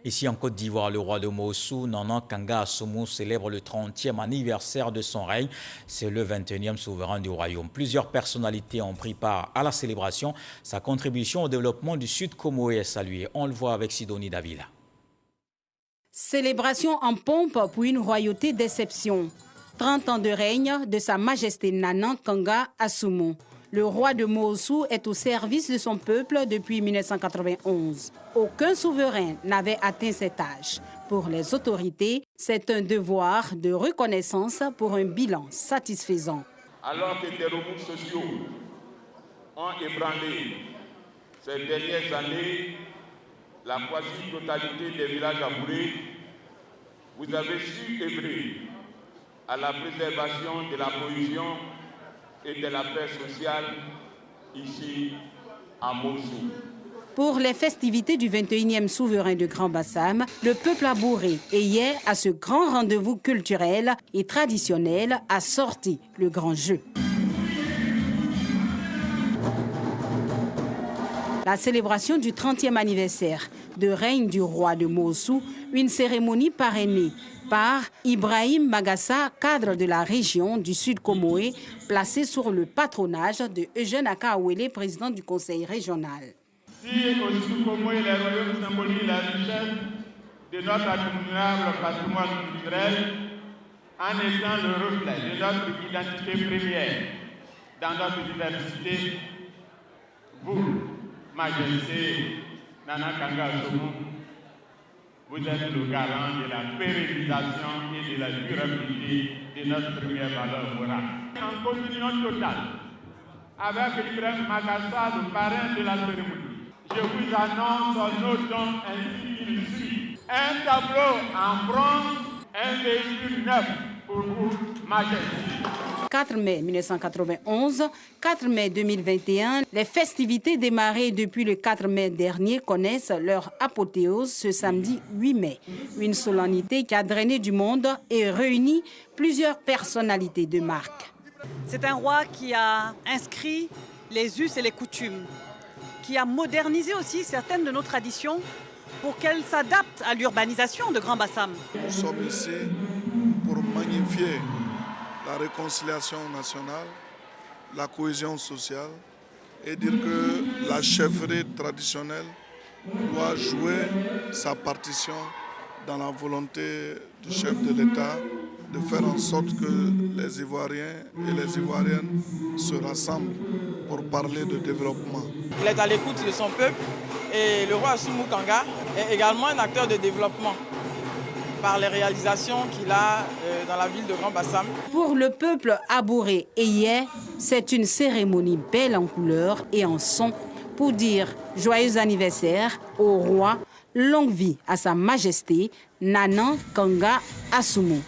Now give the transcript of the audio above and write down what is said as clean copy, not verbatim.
Ici en Côte d'Ivoire, le roi de Mossou, Nanan Kanga Assoumou, célèbre le 30e anniversaire de son règne. C'est le 21e souverain du royaume. Plusieurs personnalités ont pris part à la célébration. Sa contribution au développement du Sud Comoé est saluée. On le voit avec Sidonie Davila. Célébration en pompe pour une royauté d'exception. 30 ans de règne de Sa Majesté Nanan Kanga Assoumou. Le roi de Mossou est au service de son peuple depuis 1991. Aucun souverain n'avait atteint cet âge. Pour les autorités, c'est un devoir de reconnaissance pour un bilan satisfaisant. Alors que des remous sociaux ont ébranlé ces dernières années la quasi-totalité des villages abourés, vous avez su œuvrer à la préservation de la cohésion et de la paix sociale ici à Mossou. Pour les festivités du 21e souverain de Grand Bassam, le peuple abouré et hier à ce grand rendez-vous culturel et traditionnel a sorti le grand jeu. La célébration du 30e anniversaire de règne du roi de Mossou, une cérémonie parrainée par Ibrahim Magassa, cadre de la région du Sud Comoé, placé sous le patronage de Eugène Akaouélé, président du conseil régional. Si au Sud Comoé, les royaumes symbolisent la richesse de notre admirable patrimoine culturel, en étant le reflet de notre identité première dans notre diversité, vous, Majesté Nanan Kanga Assoumou, vous êtes le garant de la pérennisation et de la durabilité de notre première valeur morale. En communion totale avec Ibrahim Magassa, le parrain de la cérémonie, je vous annonce nos dons ainsi qu'il suit. Un tableau en bronze, un véhicule neuf pour vous, Majesté. 4 mai 1991, 4 mai 2021, les festivités démarrées depuis le 4 mai dernier connaissent leur apothéose ce samedi 8 mai. Une solennité qui a drainé du monde et réuni plusieurs personnalités de marque. C'est un roi qui a inscrit les us et les coutumes, qui a modernisé aussi certaines de nos traditions pour qu'elles s'adaptent à l'urbanisation de Grand Bassam. Nous sommes ici pour magnifier la réconciliation nationale, la cohésion sociale et dire que la chefferie traditionnelle doit jouer sa partition dans la volonté du chef de l'État de faire en sorte que les Ivoiriens et les Ivoiriennes se rassemblent pour parler de développement. Il est à l'écoute de son peuple et le roi Assoumou Kanga est également un acteur de développement par les réalisations qu'il a dans la ville de Grand Bassam. Pour le peuple abouré et hier, c'est une cérémonie belle en couleurs et en son pour dire joyeux anniversaire au roi, longue vie à Sa Majesté Nanan Kanga Assoumou.